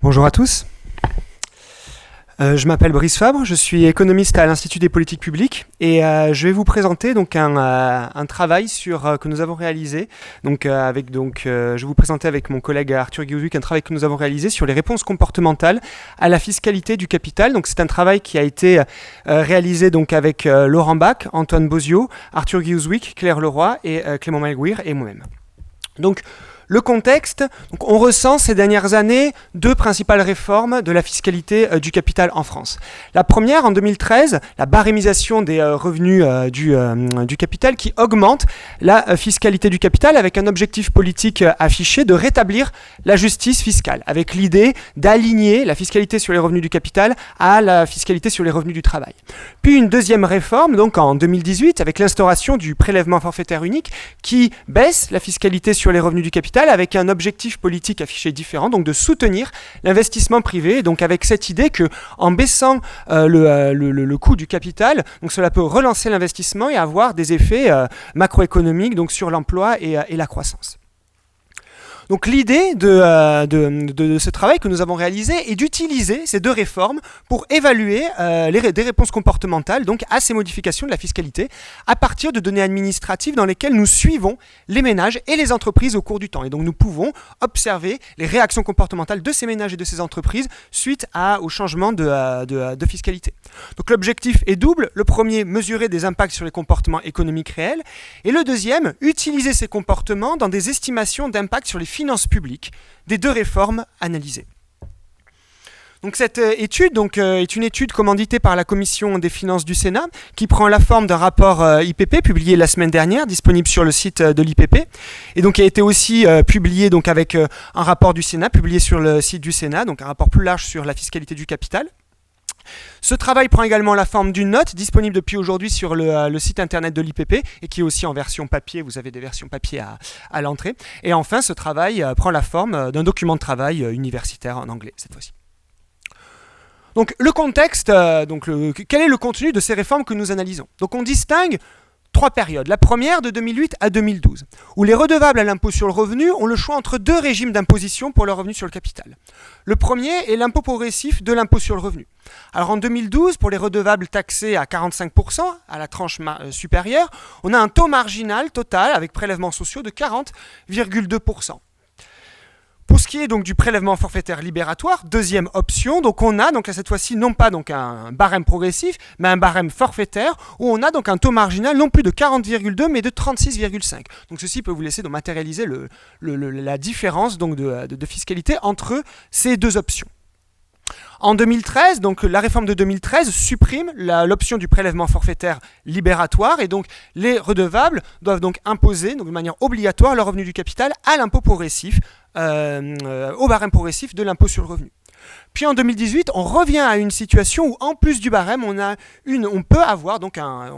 Bonjour à tous. Je m'appelle Brice Fabre, je suis économiste à l'Institut des politiques publiques et je vais vous présenter donc un travail que nous avons réalisé. Je vais vous présenter avec mon collègue Arthur Guiouzuic un travail que nous avons réalisé sur les réponses comportementales à la fiscalité du capital. Donc c'est un travail qui a été réalisé donc avec Laurent Bach, Antoine Bozio, Arthur Guiouzuic, Claire Leroy et Clément Melguir et moi-même. Donc le contexte, donc on ressent ces dernières années deux principales réformes de la fiscalité du capital en France. La première, en 2013, la barémisation des revenus du capital qui augmente la fiscalité du capital avec un objectif politique affiché de rétablir la justice fiscale, avec l'idée d'aligner la fiscalité sur les revenus du capital à la fiscalité sur les revenus du travail. Puis une deuxième réforme, donc en 2018, avec l'instauration du prélèvement forfaitaire unique qui baisse la fiscalité sur les revenus du capital avec un objectif politique affiché différent, donc de soutenir l'investissement privé, donc avec cette idée que en baissant le coût du capital, donc cela peut relancer l'investissement et avoir des effets macroéconomiques donc sur l'emploi et la croissance. Donc l'idée de ce travail que nous avons réalisé est d'utiliser ces deux réformes pour évaluer des réponses comportementales donc à ces modifications de la fiscalité à partir de données administratives dans lesquelles nous suivons les ménages et les entreprises au cours du temps. Et donc nous pouvons observer les réactions comportementales de ces ménages et de ces entreprises suite au changement de fiscalité. Donc l'objectif est double. Le premier, mesurer des impacts sur les comportements économiques réels. Et le deuxième, utiliser ces comportements dans des estimations d'impact sur les finances publiques des deux réformes analysées. Donc cette étude est une étude commanditée par la Commission des finances du Sénat qui prend la forme d'un rapport IPP publié la semaine dernière, disponible sur le site de l'IPP, et donc qui a été aussi publié donc avec un rapport du Sénat publié sur le site du Sénat, donc un rapport plus large sur la fiscalité du capital. Ce travail prend également la forme d'une note disponible depuis aujourd'hui sur le site internet de l'IPP et qui est aussi en version papier. Vous avez des versions papier à l'entrée. Et enfin, ce travail prend la forme d'un document de travail universitaire en anglais cette fois-ci. Donc le contexte, quel est le contenu de ces réformes que nous analysons? Donc on distingue trois périodes. La première de 2008 à 2012, où les redevables à l'impôt sur le revenu ont le choix entre deux régimes d'imposition pour leur revenu sur le capital. Le premier est l'impôt progressif de l'impôt sur le revenu. Alors en 2012, pour les redevables taxés à 45%, à la tranche supérieure, on a un taux marginal total avec prélèvements sociaux de 40,2%. Pour ce qui est donc du prélèvement forfaitaire libératoire, deuxième option, donc on a donc cette fois-ci non pas donc un barème progressif, mais un barème forfaitaire où on a donc un taux marginal non plus de 40,2 mais de 36,5. Donc ceci peut vous laisser donc matérialiser la différence donc de fiscalité entre ces deux options. En 2013, donc la réforme de 2013 supprime l'option du prélèvement forfaitaire libératoire et donc les redevables doivent donc imposer donc de manière obligatoire leur revenu du capital à l'impôt progressif, au barème progressif de l'impôt sur le revenu. Puis en 2018, on revient à une situation où en plus du barème, on a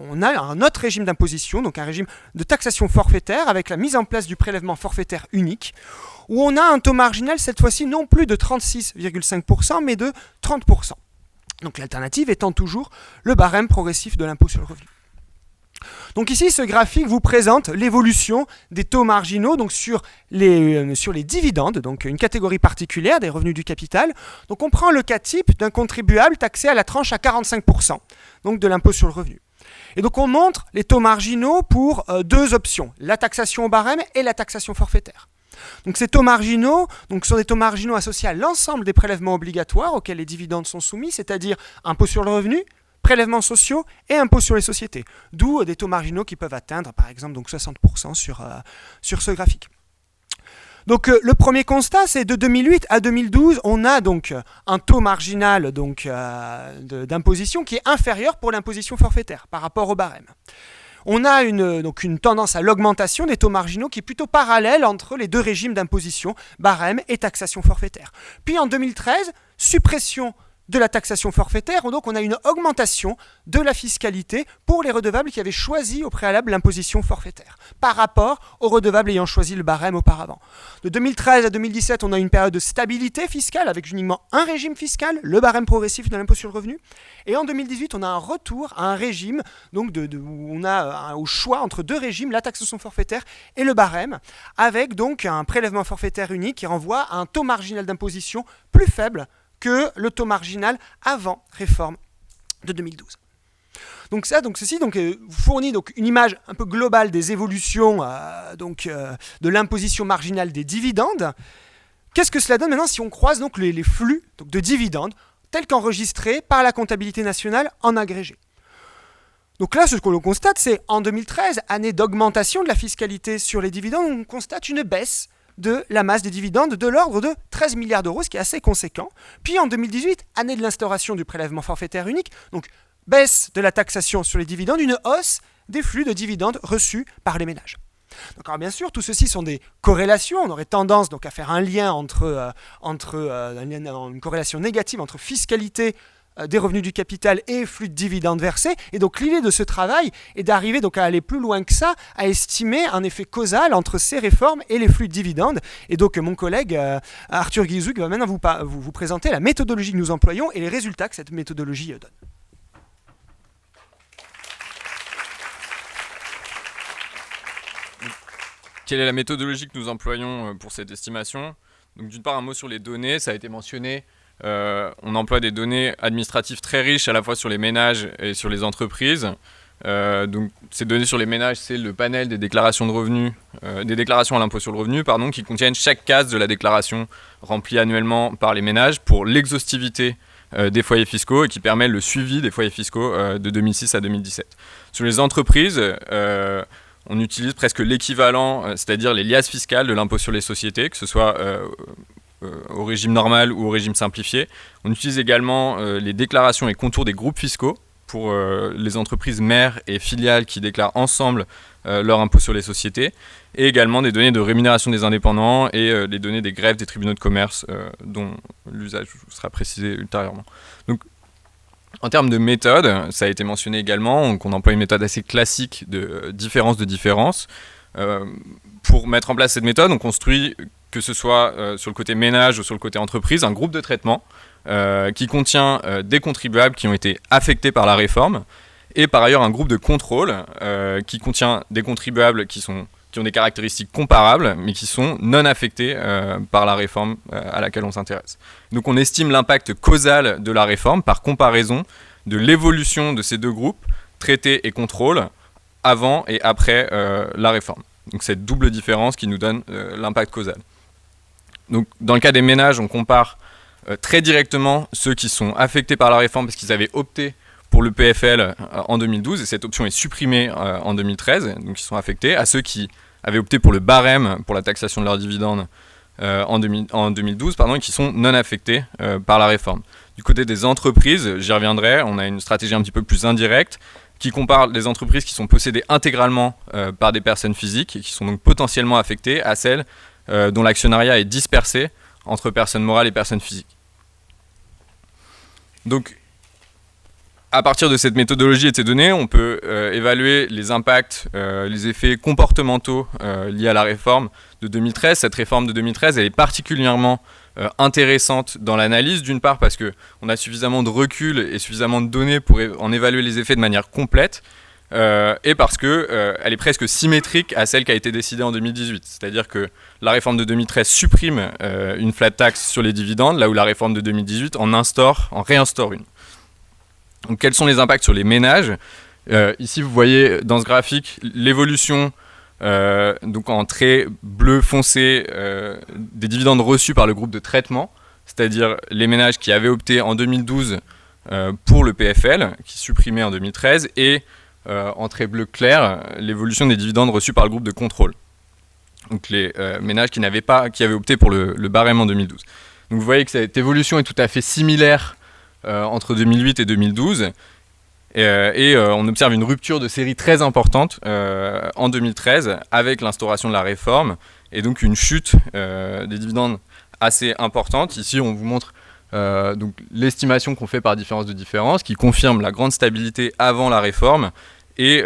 un autre régime d'imposition, donc un régime de taxation forfaitaire avec la mise en place du prélèvement forfaitaire unique, où on a un taux marginal cette fois-ci non plus de 36,5% mais de 30%. Donc l'alternative étant toujours le barème progressif de l'impôt sur le revenu. Donc ici, ce graphique vous présente l'évolution des taux marginaux donc sur les dividendes, donc une catégorie particulière des revenus du capital. Donc on prend le cas type d'un contribuable taxé à la tranche à 45%, donc de l'impôt sur le revenu. Et donc on montre les taux marginaux pour deux options, la taxation au barème et la taxation forfaitaire. Donc ces taux marginaux sont des taux marginaux associés à l'ensemble des prélèvements obligatoires auxquels les dividendes sont soumis, c'est-à-dire impôt sur le revenu, prélèvements sociaux et impôts sur les sociétés. D'où des taux marginaux qui peuvent atteindre par exemple donc 60% sur ce graphique. Donc le premier constat, c'est de 2008 à 2012, on a donc un taux marginal d'imposition qui est inférieur pour l'imposition forfaitaire par rapport au barème. On a une tendance à l'augmentation des taux marginaux qui est plutôt parallèle entre les deux régimes d'imposition, barème et taxation forfaitaire. Puis en 2013, suppression de la taxation forfaitaire. Donc on a une augmentation de la fiscalité pour les redevables qui avaient choisi au préalable l'imposition forfaitaire par rapport aux redevables ayant choisi le barème auparavant. De 2013 à 2017, on a une période de stabilité fiscale avec uniquement un régime fiscal, le barème progressif de l'impôt sur le revenu. Et en 2018, on a un retour à un régime donc où on a au choix entre deux régimes, la taxation forfaitaire et le barème, avec donc un prélèvement forfaitaire unique qui renvoie à un taux marginal d'imposition plus faible que le taux marginal avant réforme de 2012. Donc ceci fournit une image un peu globale des évolutions de l'imposition marginale des dividendes. Qu'est-ce que cela donne maintenant si on croise donc les flux de dividendes tels qu'enregistrés par la comptabilité nationale en agrégé? Donc là, ce que l'on constate, c'est en 2013, année d'augmentation de la fiscalité sur les dividendes, on constate une baisse de la masse des dividendes de l'ordre de 13 milliards d'euros, ce qui est assez conséquent. Puis en 2018, année de l'instauration du prélèvement forfaitaire unique, donc baisse de la taxation sur les dividendes, une hausse des flux de dividendes reçus par les ménages. Donc, alors bien sûr, tout ceci sont des corrélations. On aurait tendance donc à faire un lien une corrélation négative entre fiscalité des revenus du capital et flux de dividendes versés. Et donc l'idée de ce travail est d'arriver donc à aller plus loin que ça, à estimer un effet causal entre ces réformes et les flux de dividendes. Et donc mon collègue Arthur Guizou va maintenant vous présenter la méthodologie que nous employons et les résultats que cette méthodologie donne. Quelle est la méthodologie que nous employons pour cette estimation? Donc, d'une part, un mot sur les données, ça a été mentionné. On emploie des données administratives très riches à la fois sur les ménages et sur les entreprises. Donc, ces données sur les ménages, c'est le panel des déclarations de revenus, des déclarations à l'impôt sur le revenu, qui contiennent chaque case de la déclaration remplie annuellement par les ménages pour l'exhaustivité des foyers fiscaux et qui permet le suivi des foyers fiscaux de 2006 à 2017. Sur les entreprises, on utilise presque l'équivalent, c'est-à-dire les liasses fiscales de l'impôt sur les sociétés, que ce soit au régime normal ou au régime simplifié. On utilise également les déclarations et contours des groupes fiscaux pour les entreprises mères et filiales qui déclarent ensemble leur impôt sur les sociétés, et également des données de rémunération des indépendants et les données des greffes des tribunaux de commerce dont l'usage sera précisé ultérieurement. Donc, en termes de méthode, ça a été mentionné également, qu'on emploie une méthode assez classique de différence de différence. Pour mettre en place cette méthode, on construit, que ce soit sur le côté ménage ou sur le côté entreprise, un groupe de traitement qui contient des contribuables qui ont été affectés par la réforme, et par ailleurs un groupe de contrôle qui contient des contribuables qui ont des caractéristiques comparables, mais qui sont non affectés par la réforme à laquelle on s'intéresse. Donc on estime l'impact causal de la réforme par comparaison de l'évolution de ces deux groupes, traités et contrôle, avant et après la réforme. Donc cette double différence qui nous donne l'impact causal. Donc dans le cas des ménages, on compare très directement ceux qui sont affectés par la réforme parce qu'ils avaient opté pour le PFL en 2012, et cette option est supprimée en 2013, donc ils sont affectés, à ceux qui avaient opté pour le barème pour la taxation de leurs dividendes en 2012, et qui sont non affectés par la réforme. Du côté des entreprises, j'y reviendrai, on a une stratégie un petit peu plus indirecte qui compare les entreprises qui sont possédées intégralement par des personnes physiques et qui sont donc potentiellement affectées à celles dont l'actionnariat est dispersé entre personnes morales et personnes physiques. Donc, à partir de cette méthodologie et de ces données, on peut évaluer les impacts, les effets comportementaux liés à la réforme de 2013. Cette réforme de 2013, elle est particulièrement intéressante dans l'analyse, d'une part parce qu'on a suffisamment de recul et suffisamment de données pour en évaluer les effets de manière complète, et parce qu'elle est presque symétrique à celle qui a été décidée en 2018. C'est-à-dire que la réforme de 2013 supprime une flat tax sur les dividendes, là où la réforme de 2018 en réinstaure une. Donc, quels sont les impacts sur les ménages? Ici, vous voyez dans ce graphique l'évolution donc en trait bleu foncé des dividendes reçus par le groupe de traitement, c'est-à-dire les ménages qui avaient opté en 2012 pour le PFL, qui supprimait en 2013, et en trait bleu clair, l'évolution des dividendes reçus par le groupe de contrôle. Donc les ménages qui avaient opté pour le barème en 2012. Donc vous voyez que cette évolution est tout à fait similaire entre 2008 et 2012, et on observe une rupture de série très importante en 2013 avec l'instauration de la réforme, et donc une chute des dividendes assez importante. Ici on vous montre donc l'estimation qu'on fait par différence de différence, qui confirme la grande stabilité avant la réforme, et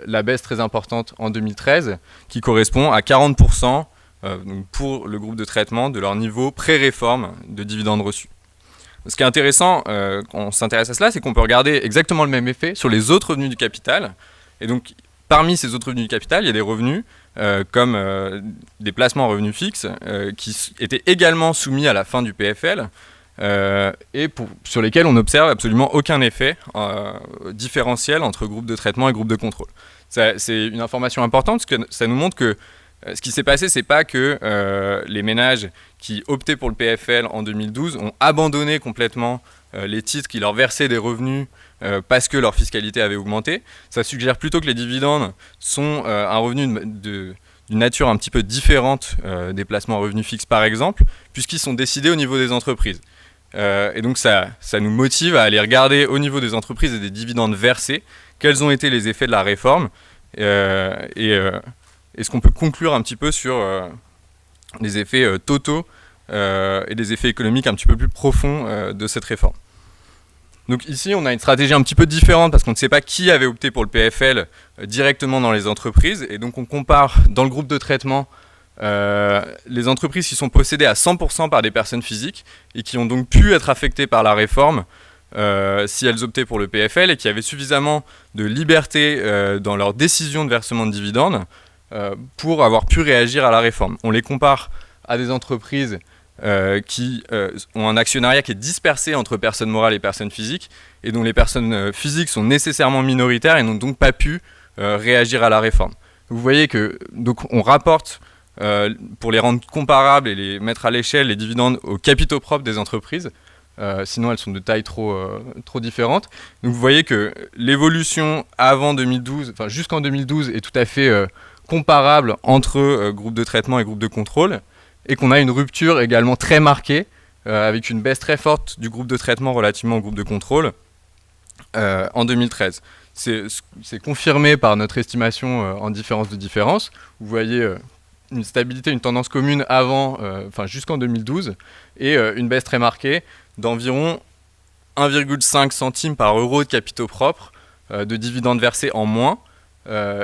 la baisse très importante en 2013, qui correspond à 40% donc pour le groupe de traitement de leur niveau pré-réforme de dividendes reçus. Ce qui est intéressant quand on s'intéresse à cela, c'est qu'on peut regarder exactement le même effet sur les autres revenus du capital. Et donc, parmi ces autres revenus du capital, il y a des revenus comme des placements en revenus fixes qui étaient également soumis à la fin du PFL et sur lesquels on n'observe absolument aucun effet différentiel entre groupe de traitement et groupe de contrôle. C'est une information importante parce que ça nous montre que ce qui s'est passé, c'est pas que les ménages qui optaient pour le PFL en 2012 ont abandonné complètement les titres qui leur versaient des revenus parce que leur fiscalité avait augmenté. Ça suggère plutôt que les dividendes sont un revenu d'une nature un petit peu différente des placements en revenus fixes par exemple, puisqu'ils sont décidés au niveau des entreprises. Et donc ça nous motive à aller regarder au niveau des entreprises et des dividendes versés quels ont été les effets de la réforme et ce qu'on peut conclure un petit peu sur les effets totaux et des effets économiques un petit peu plus profonds de cette réforme. Donc ici, on a une stratégie un petit peu différente parce qu'on ne sait pas qui avait opté pour le PFL directement dans les entreprises. Et donc on compare dans le groupe de traitement les entreprises qui sont possédées à 100% par des personnes physiques et qui ont donc pu être affectées par la réforme si elles optaient pour le PFL et qui avaient suffisamment de liberté dans leur décision de versement de dividendes pour avoir pu réagir à la réforme. On les compare à des entreprises qui ont un actionnariat qui est dispersé entre personnes morales et personnes physiques et dont les personnes physiques sont nécessairement minoritaires et n'ont donc pas pu réagir à la réforme. Vous voyez que donc on rapporte pour les rendre comparables et les mettre à l'échelle les dividendes aux capitaux propres des entreprises, sinon elles sont de taille trop différentes. Donc vous voyez que l'évolution avant 2012, enfin jusqu'en 2012 est tout à fait comparable entre groupe de traitement et groupe de contrôle, et qu'on a une rupture également très marquée, avec une baisse très forte du groupe de traitement relativement au groupe de contrôle en 2013. C'est confirmé par notre estimation en différence de différence. Vous voyez une stabilité, une tendance commune avant, jusqu'en 2012, et une baisse très marquée d'environ 1,5 centime par euro de capitaux propres de dividendes versés en moins.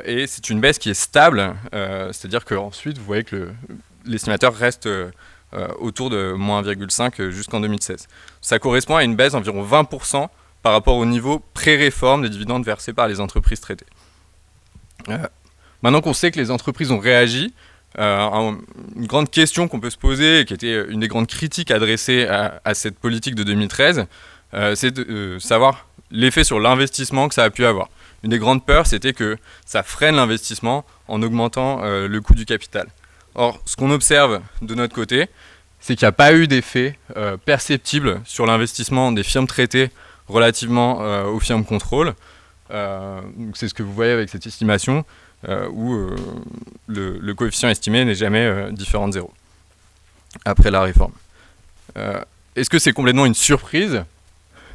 Et c'est une baisse qui est stable, c'est-à-dire qu'ensuite, vous voyez que l'estimateur reste autour de moins 1,5 jusqu'en 2016. Ça correspond à une baisse d'environ 20% par rapport au niveau pré-réforme des dividendes versés par les entreprises traitées. Maintenant qu'on sait que les entreprises ont réagi, une grande question qu'on peut se poser, et qui était une des grandes critiques adressées à cette politique de 2013, c'est de savoir l'effet sur l'investissement que ça a pu avoir. Une des grandes peurs, c'était que ça freine l'investissement en augmentant le coût du capital. Or, ce qu'on observe de notre côté, c'est qu'il n'y a pas eu d'effet perceptible sur l'investissement des firmes traitées relativement aux firmes contrôle. C'est ce que vous voyez avec cette estimation où le coefficient estimé n'est jamais différent de 0 après la réforme. Est-ce que c'est complètement une surprise ?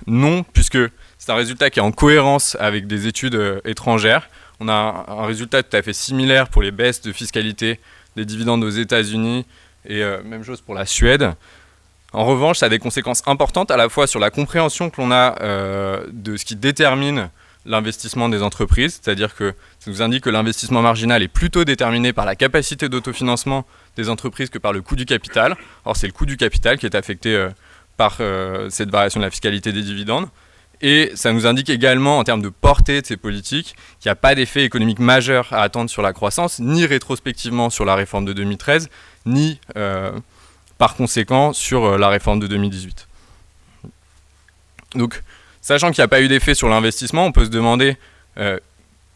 Non, puisque c'est un résultat qui est en cohérence avec des études étrangères. On a un résultat tout à fait similaire pour les baisses de fiscalité des dividendes aux États-Unis et même chose pour la Suède. En revanche, ça a des conséquences importantes à la fois sur la compréhension que l'on a de ce qui détermine l'investissement des entreprises, c'est-à-dire que ça nous indique que l'investissement marginal est plutôt déterminé par la capacité d'autofinancement des entreprises que par le coût du capital. Or, c'est le coût du capital qui est affecté par cette variation de la fiscalité des dividendes. Et ça nous indique également, en termes de portée de ces politiques, qu'il n'y a pas d'effet économique majeur à attendre sur la croissance, ni rétrospectivement sur la réforme de 2013, ni par conséquent sur la réforme de 2018. Donc, sachant qu'il n'y a pas eu d'effet sur l'investissement, on peut se demander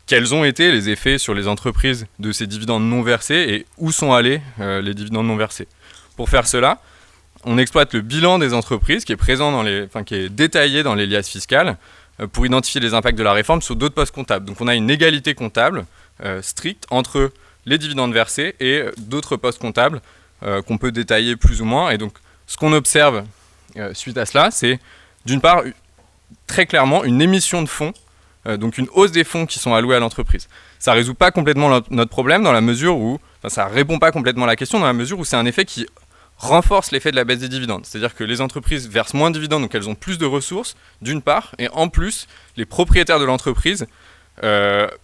quels ont été les effets sur les entreprises de ces dividendes non versés et où sont allés les dividendes non versés. Pour faire cela, on exploite le bilan des entreprises qui est qui est détaillé dans les liasses fiscales pour identifier les impacts de la réforme sur d'autres postes comptables. Donc on a une égalité comptable stricte entre les dividendes versés et d'autres postes comptables qu'on peut détailler plus ou moins. Et donc ce qu'on observe suite à cela, c'est d'une part très clairement une émission de fonds, donc une hausse des fonds qui sont alloués à l'entreprise. Ça ne résout pas complètement notre problème dans la mesure où, ça ne répond pas complètement à la question dans la mesure où c'est un effet qui renforce l'effet de la baisse des dividendes. C'est-à-dire que les entreprises versent moins de dividendes, donc elles ont plus de ressources, d'une part, et en plus, les propriétaires de l'entreprise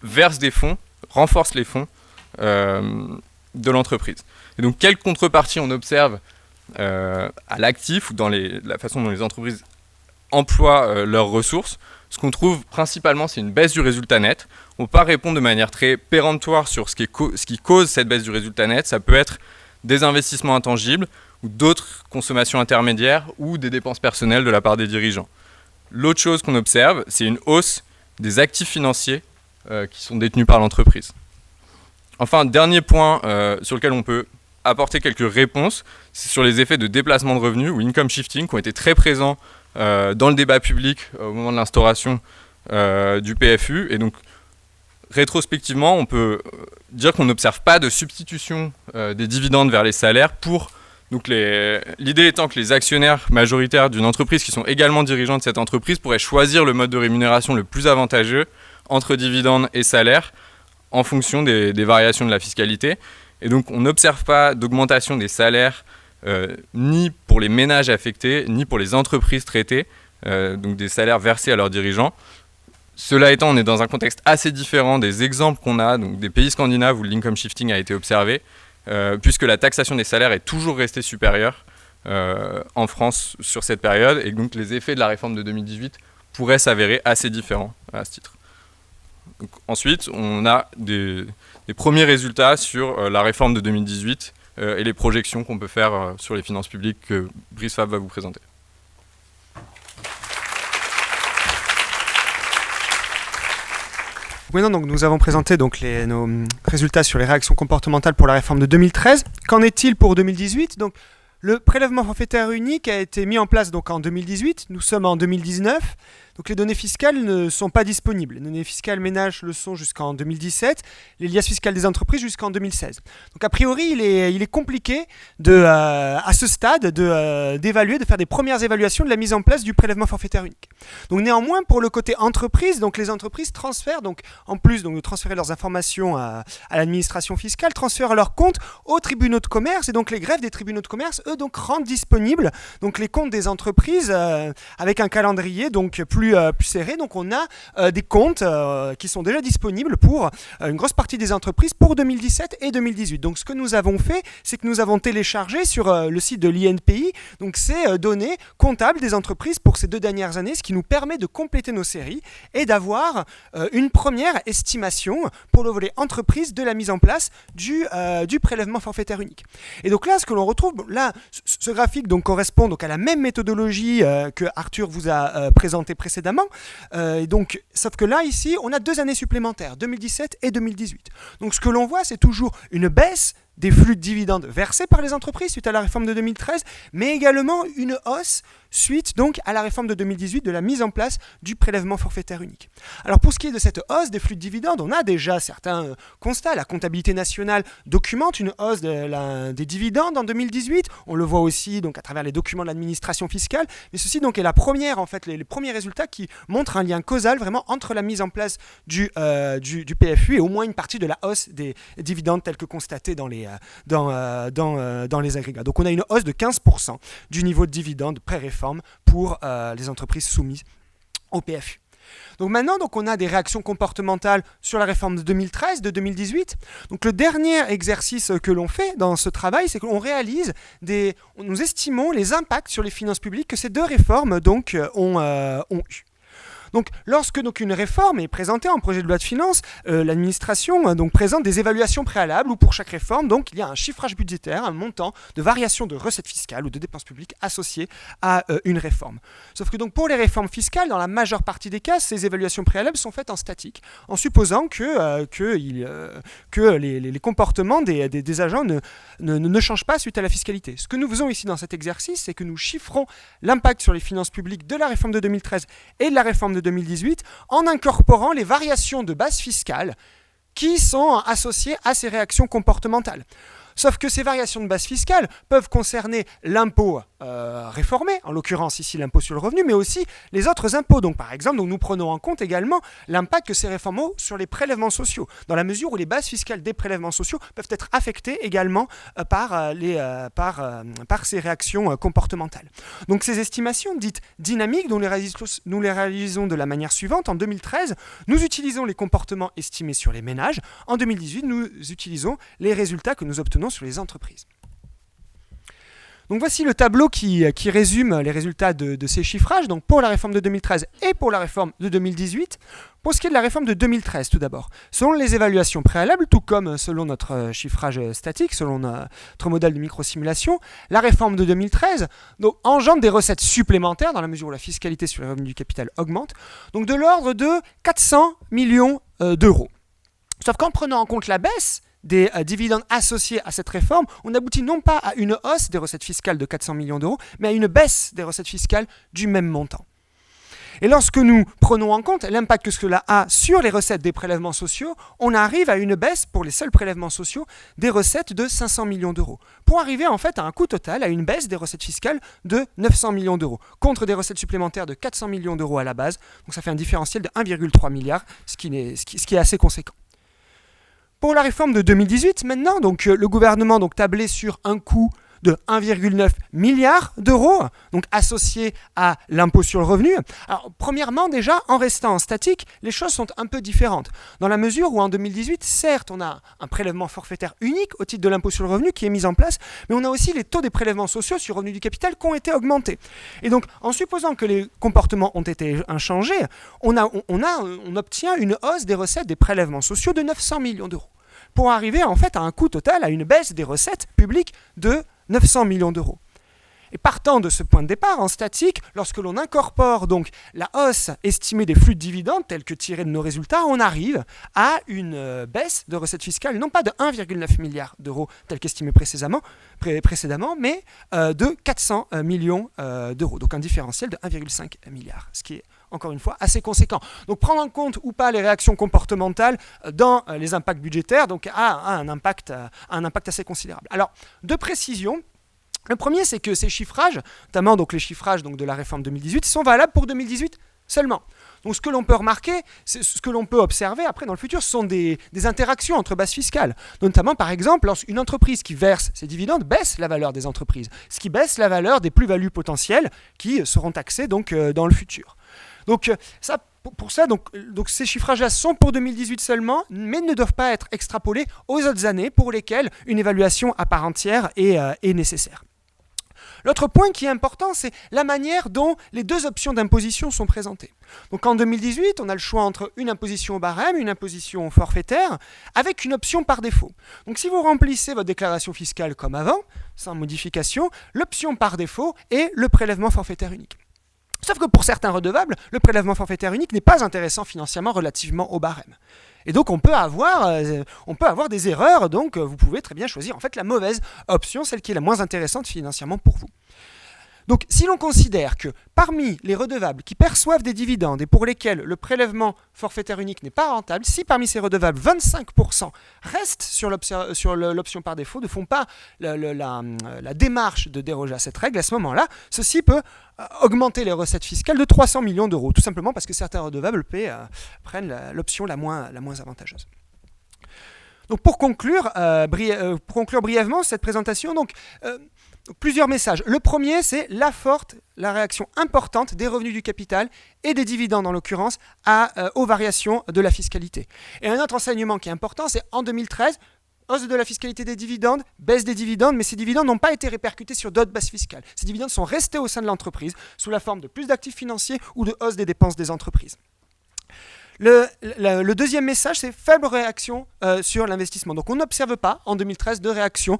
versent des fonds, renforcent les fonds de l'entreprise. Et donc, quelle contrepartie on observe à l'actif ou dans la façon dont les entreprises emploient leurs ressources? Ce qu'on trouve principalement, c'est une baisse du résultat net. On ne peut pas répondre de manière très péremptoire sur ce qui cause cette baisse du résultat net. Ça peut être des investissements intangibles ou d'autres consommations intermédiaires ou des dépenses personnelles de la part des dirigeants. L'autre chose qu'on observe, c'est une hausse des actifs financiers qui sont détenus par l'entreprise. Enfin, dernier point sur lequel on peut apporter quelques réponses, c'est sur les effets de déplacement de revenus ou income shifting qui ont été très présents dans le débat public au moment de l'instauration du PFU. Et donc, rétrospectivement, on peut dire qu'on n'observe pas de substitution des dividendes vers les salaires donc l'idée étant que les actionnaires majoritaires d'une entreprise qui sont également dirigeants de cette entreprise pourraient choisir le mode de rémunération le plus avantageux entre dividendes et salaires en fonction des variations de la fiscalité. Et donc, on n'observe pas d'augmentation des salaires ni pour les ménages affectés, ni pour les entreprises traitées, donc des salaires versés à leurs dirigeants. Cela étant, on est dans un contexte assez différent des exemples qu'on a, donc des pays scandinaves où l'income shifting a été observé, puisque la taxation des salaires est toujours restée supérieure en France sur cette période, et donc les effets de la réforme de 2018 pourraient s'avérer assez différents à ce titre. Donc, ensuite, on a des premiers résultats sur la réforme de 2018 et les projections qu'on peut faire sur les finances publiques que Brice Fabre va vous présenter. Maintenant, donc, nous avons présenté donc, nos résultats sur les réactions comportementales pour la réforme de 2013. Qu'en est-il pour 2018 ? Donc, le prélèvement forfaitaire unique a été mis en place donc, en 2018. Nous sommes en 2019. Donc les données fiscales ne sont pas disponibles. Les données fiscales ménages le sont jusqu'en 2017, les liasses fiscales des entreprises jusqu'en 2016. Donc a priori, il est compliqué à ce stade d'évaluer, de faire des premières évaluations de la mise en place du prélèvement forfaitaire unique. Donc néanmoins, pour le côté entreprise, donc les entreprises transfèrent, donc en plus donc, de transférer leurs informations à l'administration fiscale, transfèrent leurs comptes aux tribunaux de commerce, et donc les greffes des tribunaux de commerce, eux, donc rendent disponibles donc, les comptes des entreprises avec un calendrier donc plus serré. Donc on a des comptes qui sont déjà disponibles pour une grosse partie des entreprises pour 2017 et 2018. Donc ce que nous avons fait, c'est que nous avons téléchargé sur le site de l'INPI donc ces données comptables des entreprises pour ces 2 dernières années, ce qui nous permet de compléter nos séries et d'avoir une première estimation pour le volet entreprise de la mise en place du prélèvement forfaitaire unique. Et donc là, ce que l'on retrouve, là, ce graphique donc, correspond donc, à la même méthodologie que Arthur vous a présenté précédemment. Et donc, sauf que là, ici, on a 2 années supplémentaires, 2017 et 2018. Donc ce que l'on voit, c'est toujours une baisse des flux de dividendes versés par les entreprises suite à la réforme de 2013, mais également une hausse suite donc à la réforme de 2018 de la mise en place du prélèvement forfaitaire unique. Alors pour ce qui est de cette hausse des flux de dividendes, on a déjà certains constats. La comptabilité nationale documente une hausse des dividendes en 2018. On le voit aussi donc à travers les documents de l'administration fiscale, mais ceci donc est la première en fait les premiers résultats qui montrent un lien causal vraiment entre la mise en place du PFU et au moins une partie de la hausse des dividendes tels que constatés dans les agrégats. Donc on a une hausse de 15% du niveau de dividendes pré-réforme pour les entreprises soumises au PFU. Donc maintenant, donc, on a des réactions comportementales sur la réforme de 2013, de 2018. Donc le dernier exercice que l'on fait dans ce travail, c'est qu'on réalise nous estimons les impacts sur les finances publiques que ces 2 réformes donc, ont eu. Donc, lorsque donc, une réforme est présentée en projet de loi de finances, l'administration donc, présente des évaluations préalables où pour chaque réforme, donc, il y a un chiffrage budgétaire, un montant de variation de recettes fiscales ou de dépenses publiques associées à une réforme. Sauf que donc, pour les réformes fiscales, dans la majeure partie des cas, ces évaluations préalables sont faites en statique, en supposant que les comportements des agents ne changent pas suite à la fiscalité. Ce que nous faisons ici dans cet exercice, c'est que nous chiffrons l'impact sur les finances publiques de la réforme de 2013 et de la réforme de 2018 en incorporant les variations de base fiscale qui sont associées à ces réactions comportementales. Sauf que ces variations de base fiscale peuvent concerner l'impôt réformé, en l'occurrence ici l'impôt sur le revenu, mais aussi les autres impôts. Donc par exemple, nous prenons en compte également l'impact que ces réformes ont sur les prélèvements sociaux, dans la mesure où les bases fiscales des prélèvements sociaux peuvent être affectées également par ces réactions comportementales. Donc ces estimations dites dynamiques, nous les réalisons de la manière suivante. En 2013, nous utilisons les comportements estimés sur les ménages. En 2018, nous utilisons les résultats que nous obtenons sur les entreprises. Donc voici le tableau qui résume les résultats de ces chiffrages, donc pour la réforme de 2013 et pour la réforme de 2018. Pour ce qui est de la réforme de 2013, tout d'abord, selon les évaluations préalables, tout comme selon notre chiffrage statique, selon notre modèle de microsimulation, la réforme de 2013 donc, engendre des recettes supplémentaires dans la mesure où la fiscalité sur les revenus du capital augmente, donc de l'ordre de 400 millions d'euros. Sauf qu'en prenant en compte la baisse des dividendes associés à cette réforme, on aboutit non pas à une hausse des recettes fiscales de 400 millions d'euros, mais à une baisse des recettes fiscales du même montant. Et lorsque nous prenons en compte l'impact que cela a sur les recettes des prélèvements sociaux, on arrive à une baisse pour les seuls prélèvements sociaux des recettes de 500 millions d'euros, pour arriver en fait à un coût total, à une baisse des recettes fiscales de 900 millions d'euros, contre des recettes supplémentaires de 400 millions d'euros à la base. Donc ça fait un différentiel de 1,3 milliard, ce qui est assez conséquent. Pour la réforme de 2018, maintenant, donc, le gouvernement tablait sur un coût de 1,9 milliard d'euros, donc associé à l'impôt sur le revenu. Alors, premièrement, déjà, en restant statique, les choses sont un peu différentes. Dans la mesure où, en 2018, certes, on a un prélèvement forfaitaire unique au titre de l'impôt sur le revenu qui est mis en place, mais on a aussi les taux des prélèvements sociaux sur revenu du capital qui ont été augmentés. Et donc, en supposant que les comportements ont été inchangés, on obtient une hausse des recettes des prélèvements sociaux de 900 millions d'euros, pour arriver en fait à un coût total, à une baisse des recettes publiques de 900 millions d'euros. Et partant de ce point de départ, en statique, lorsque l'on incorpore donc la hausse estimée des flux de dividendes tels que tirés de nos résultats, on arrive à une baisse de recettes fiscales, non pas de 1,9 milliard d'euros tel qu'estimé précédemment, mais de 400 millions d'euros. Donc un différentiel de 1,5 milliard, ce qui est encore une fois assez conséquent. Donc prendre en compte ou pas les réactions comportementales dans les impacts budgétaires donc, a un impact assez considérable. Alors, deux précisions. Le premier, c'est que ces chiffrages, notamment donc, les chiffrages donc, de la réforme 2018, sont valables pour 2018 seulement. Donc ce que l'on peut remarquer, ce que l'on peut observer après dans le futur, ce sont des interactions entre bases fiscales. Notamment par exemple, lorsqu'une entreprise qui verse ses dividendes baisse la valeur des entreprises, ce qui baisse la valeur des plus-values potentielles qui seront taxées donc, dans le futur. Donc ça, pour ça, donc ces chiffrages-là sont pour 2018 seulement, mais ne doivent pas être extrapolés aux autres années pour lesquelles une évaluation à part entière est nécessaire. L'autre point qui est important, c'est la manière dont les deux options d'imposition sont présentées. Donc en 2018, on a le choix entre une imposition au barème, une imposition forfaitaire, avec une option par défaut. Donc si vous remplissez votre déclaration fiscale comme avant, sans modification, l'option par défaut est le prélèvement forfaitaire unique. Sauf que pour certains redevables, le prélèvement forfaitaire unique n'est pas intéressant financièrement relativement au barème. Et donc on peut avoir des erreurs, donc vous pouvez très bien choisir en fait la mauvaise option, celle qui est la moins intéressante financièrement pour vous. Donc si l'on considère que parmi les redevables qui perçoivent des dividendes et pour lesquels le prélèvement forfaitaire unique n'est pas rentable, si parmi ces redevables 25% restent sur l'option par défaut, ne font pas la démarche de déroger à cette règle, à ce moment-là, ceci peut augmenter les recettes fiscales de 300 millions d'euros, tout simplement parce que certains redevables prennent l'option la moins avantageuse. Donc pour conclure brièvement cette présentation, plusieurs messages. Le premier, c'est la réaction importante des revenus du capital et des dividendes en l'occurrence aux variations de la fiscalité. Et un autre enseignement qui est important, c'est en 2013, hausse de la fiscalité des dividendes, baisse des dividendes, mais ces dividendes n'ont pas été répercutés sur d'autres bases fiscales. Ces dividendes sont restés au sein de l'entreprise sous la forme de plus d'actifs financiers ou de hausse des dépenses des entreprises. Le deuxième message, c'est faible réaction sur l'investissement. Donc on n'observe pas en 2013 de réaction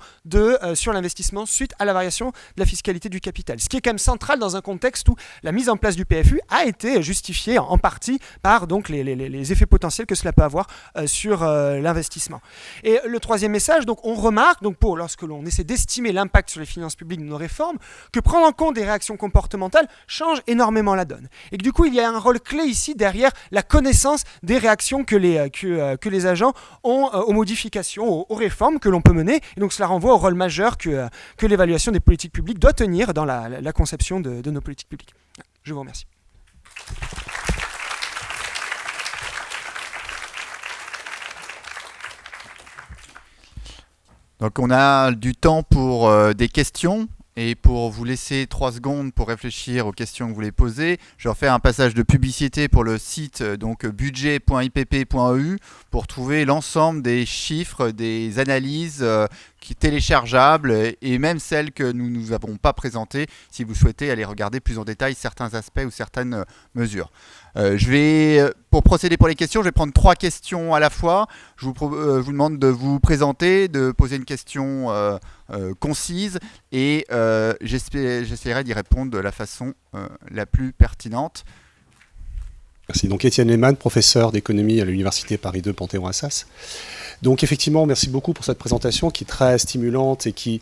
sur l'investissement suite à la variation de la fiscalité du capital. Ce qui est quand même central dans un contexte où la mise en place du PFU a été justifiée en partie par donc, les effets potentiels que cela peut avoir sur l'investissement. Et le troisième message, donc on remarque, lorsque l'on essaie d'estimer l'impact sur les finances publiques de nos réformes, que prendre en compte des réactions comportementales change énormément la donne. Et que du coup, il y a un rôle clé ici derrière la connaissance connaissance des réactions que les agents ont aux modifications, aux réformes que l'on peut mener. Et donc cela renvoie au rôle majeur que l'évaluation des politiques publiques doit tenir dans la conception de nos politiques publiques. Je vous remercie. Donc on a du temps pour des questions. Et pour vous laisser 3 secondes pour réfléchir aux questions que vous voulez poser, je vais refaire un passage de publicité pour le site donc budget.ipp.eu pour trouver l'ensemble des chiffres, des analyses téléchargeables et même celles que nous ne vous avons pas présentées si vous souhaitez aller regarder plus en détail certains aspects ou certaines mesures. Pour procéder pour les questions, je vais prendre 3 questions à la fois. Je vous demande de vous présenter, de poser une question concise et j'essaierai d'y répondre de la façon la plus pertinente. Merci. Donc Étienne Lehmann, professeur d'économie à l'Université Paris 2 Panthéon-Assas. Donc effectivement, merci beaucoup pour cette présentation qui est très stimulante et qui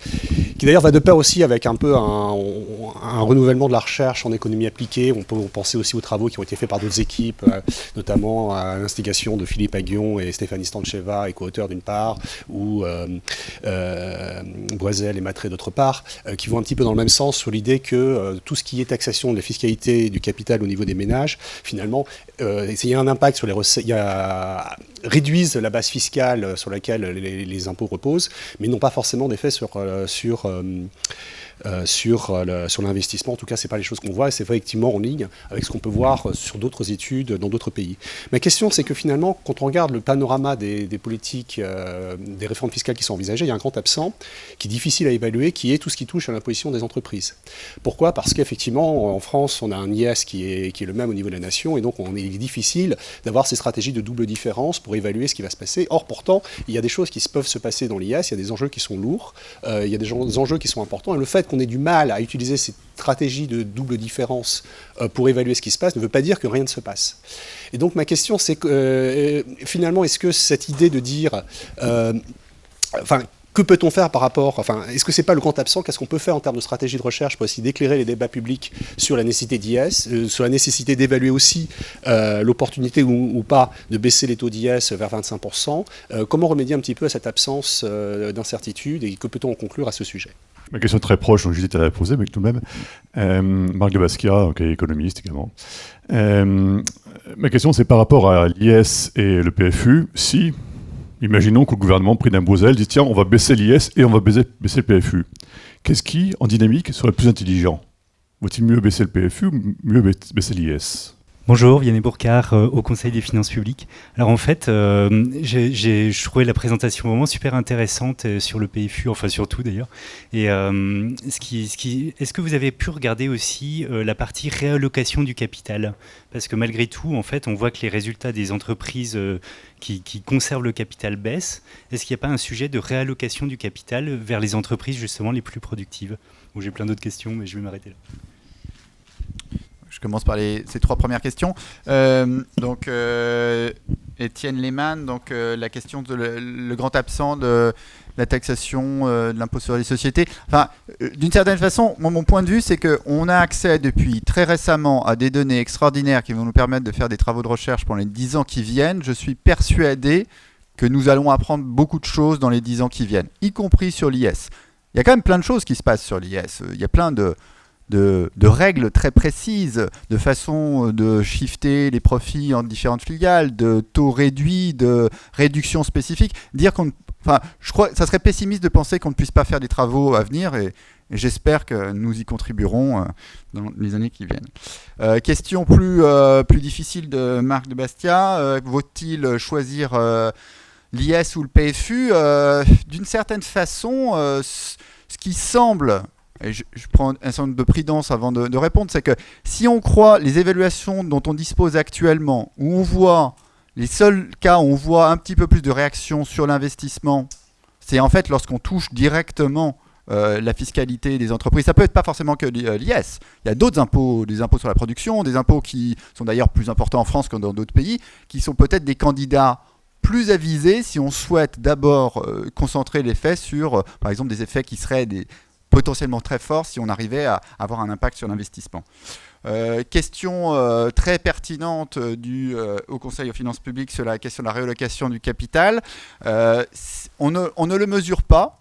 d'ailleurs va de pair aussi avec un peu un renouvellement de la recherche en économie appliquée. On peut penser aussi aux travaux qui ont été faits par d'autres équipes, notamment à l'instigation de Philippe Aghion et Stéphanie Stancheva, co-auteurs d'une part, ou Boisel et Matré d'autre part, qui vont un petit peu dans le même sens sur l'idée que tout ce qui est taxation de la fiscalité du capital au niveau des ménages, finalement, il y a un impact sur les recettes, réduisent la base fiscale sur laquelle les impôts reposent, mais n'ont pas forcément d'effet sur l'investissement. En tout cas, ce n'est pas les choses qu'on voit et c'est effectivement en ligne avec ce qu'on peut voir sur d'autres études dans d'autres pays. Ma question, c'est que finalement, quand on regarde le panorama des politiques, des réformes fiscales qui sont envisagées, il y a un grand absent qui est difficile à évaluer, qui est tout ce qui touche à l'imposition des entreprises. Pourquoi ? Parce qu'effectivement, en France, on a un IS qui est le même au niveau de la nation et donc il est difficile d'avoir ces stratégies de double différence pour évaluer ce qui va se passer. Or, pourtant, il y a des choses qui peuvent se passer dans l'IS, il y a des enjeux qui sont lourds, il y a des enjeux qui sont importants et le fait qu'on ait du mal à utiliser ces stratégies de double différence pour évaluer ce qui se passe ne veut pas dire que rien ne se passe. Et donc ma question c'est que finalement est-ce que cette idée de dire que peut-on faire par rapport, est-ce que c'est pas le grand absent? Qu'est-ce qu'on peut faire en termes de stratégie de recherche pour essayer d'éclairer les débats publics sur la nécessité d'IS, sur la nécessité d'évaluer aussi l'opportunité ou pas de baisser les taux d'IS vers 25%? Comment remédier un petit peu à cette absence d'incertitude et que peut-on en conclure à ce sujet? Ma question est très proche, donc j'hésite à la poser, mais tout de même. Marc de Basquiat, qui est économiste également. Ma question, c'est par rapport à l'IS et le PFU. Si, imaginons que le gouvernement, pris d'un beau zèle, dit tiens, on va baisser l'IS et on va baisser le PFU. Qu'est-ce qui, en dynamique, serait plus intelligent? Vaut-il mieux baisser le PFU ou mieux baisser l'IS? Bonjour, Vianney Bourcard, au Conseil des finances publiques. Alors en fait, je trouvais la présentation vraiment super intéressante sur le PFU, enfin surtout d'ailleurs. Et est-ce que vous avez pu regarder aussi la partie réallocation du capital? Parce que malgré tout, en fait, on voit que les résultats des entreprises qui conservent le capital baissent. Est-ce qu'il n'y a pas un sujet de réallocation du capital vers les entreprises justement les plus productives? Bon, j'ai plein d'autres questions, mais je vais m'arrêter là. Je commence par ces 3 premières questions. Étienne Lehmann, la question le grand absent de la taxation de l'impôt sur les sociétés. D'une certaine façon, mon point de vue, c'est qu'on a accès depuis très récemment à des données extraordinaires qui vont nous permettre de faire des travaux de recherche pour les 10 ans qui viennent. Je suis persuadé que nous allons apprendre beaucoup de choses dans les 10 ans qui viennent, y compris sur l'IS. Il y a quand même plein de choses qui se passent sur l'IS. Il y a plein de règles très précises, de façon de shifter les profits en différentes filiales, de taux réduits, de réductions spécifiques. Je crois que ça serait pessimiste de penser qu'on ne puisse pas faire des travaux à venir et j'espère que nous y contribuerons dans les années qui viennent. Question plus difficile de Marc de Basquiat. Vaut-il choisir l'IS ou le PFU? D'une certaine façon, ce qui semble... Et je prends un certain nombre de prudence avant de répondre, c'est que si on croit les évaluations dont on dispose actuellement, où on voit les seuls cas où on voit un petit peu plus de réaction sur l'investissement, c'est en fait lorsqu'on touche directement la fiscalité des entreprises. Ça peut être pas forcément que l'IS. Il y a d'autres impôts, des impôts sur la production, des impôts qui sont d'ailleurs plus importants en France que dans d'autres pays, qui sont peut-être des candidats plus avisés si on souhaite d'abord concentrer l'effet sur, par exemple, des effets qui seraient potentiellement très fort si on arrivait à avoir un impact sur l'investissement. Question très pertinente au Conseil aux finances publiques sur la question de la réallocation du capital. On ne le mesure pas.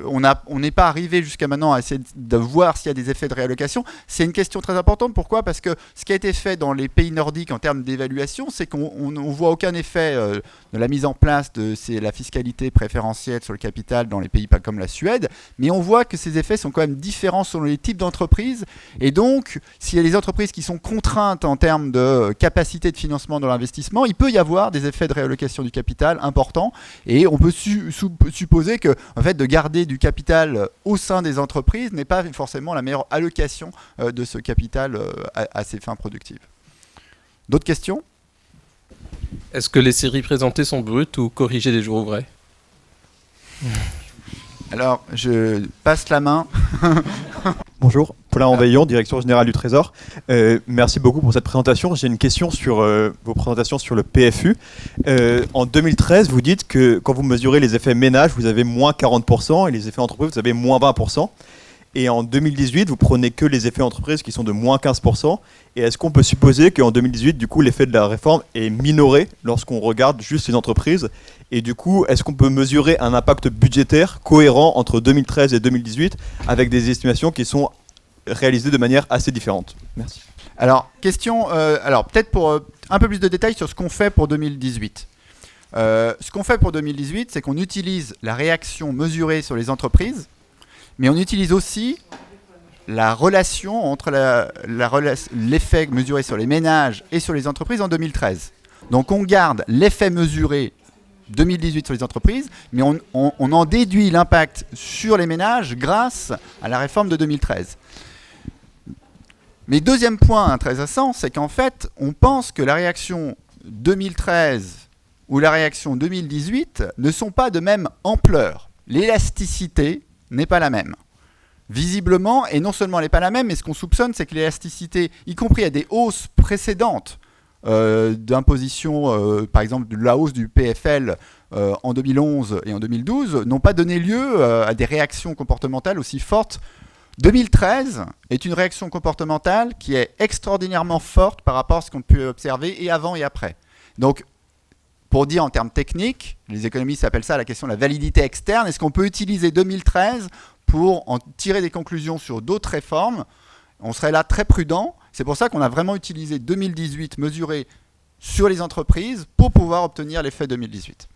On n'est pas arrivé jusqu'à maintenant à essayer de voir s'il y a des effets de réallocation. C'est une question très importante. Pourquoi ? Parce que ce qui a été fait dans les pays nordiques en termes d'évaluation, c'est qu'on ne voit aucun effet de la mise en place de la fiscalité préférentielle sur le capital dans les pays pas comme la Suède, mais on voit que ces effets sont quand même différents selon les types d'entreprises. Et donc, s'il y a des entreprises qui sont contraintes en termes de capacité de financement de l'investissement, il peut y avoir des effets de réallocation du capital importants. Et on peut supposer que, en fait, de garder du capital au sein des entreprises n'est pas forcément la meilleure allocation de ce capital à ses fins productives. D'autres questions ? Est-ce que les séries présentées sont brutes ou corrigées des jours ouvrés ? Alors, je passe la main. Bonjour, Paulin Enveillon, Direction Générale du Trésor. Merci beaucoup pour cette présentation. J'ai une question sur vos présentations sur le PFU. En 2013, vous dites que quand vous mesurez les effets ménages, vous avez moins 40% et les effets entreprises, vous avez moins 20%. Et en 2018, vous prenez que les effets entreprises qui sont de moins 15%. Et est-ce qu'on peut supposer qu'en 2018, du coup, l'effet de la réforme est minoré lorsqu'on regarde juste les entreprises ? Et du coup, est-ce qu'on peut mesurer un impact budgétaire cohérent entre 2013 et 2018 avec des estimations qui sont réalisées de manière assez différente ? Merci. Alors, question, peut-être pour un peu plus de détails sur ce qu'on fait pour 2018. Ce qu'on fait pour 2018, c'est qu'on utilise la réaction mesurée sur les entreprises, mais on utilise aussi la relation entre l'effet mesuré sur les ménages et sur les entreprises en 2013. Donc on garde l'effet mesuré 2018 sur les entreprises, mais on en déduit l'impact sur les ménages grâce à la réforme de 2013. Mais deuxième point intéressant, c'est qu'en fait, on pense que la réaction 2013 ou la réaction 2018 ne sont pas de même ampleur. L'élasticité n'est pas la même. Visiblement, et non seulement elle n'est pas la même, mais ce qu'on soupçonne, c'est que l'élasticité, y compris à des hausses précédentes d'imposition, par exemple de la hausse du PFL en 2011 et en 2012, n'ont pas donné lieu à des réactions comportementales aussi fortes. 2013 est une réaction comportementale qui est extraordinairement forte par rapport à ce qu'on peut observer et avant et après. Donc, pour dire en termes techniques, les économistes appellent ça la question de la validité externe. Est-ce qu'on peut utiliser 2013 pour en tirer des conclusions sur d'autres réformes ? On serait là très prudent. C'est pour ça qu'on a vraiment utilisé 2018 mesuré sur les entreprises pour pouvoir obtenir l'effet 2018.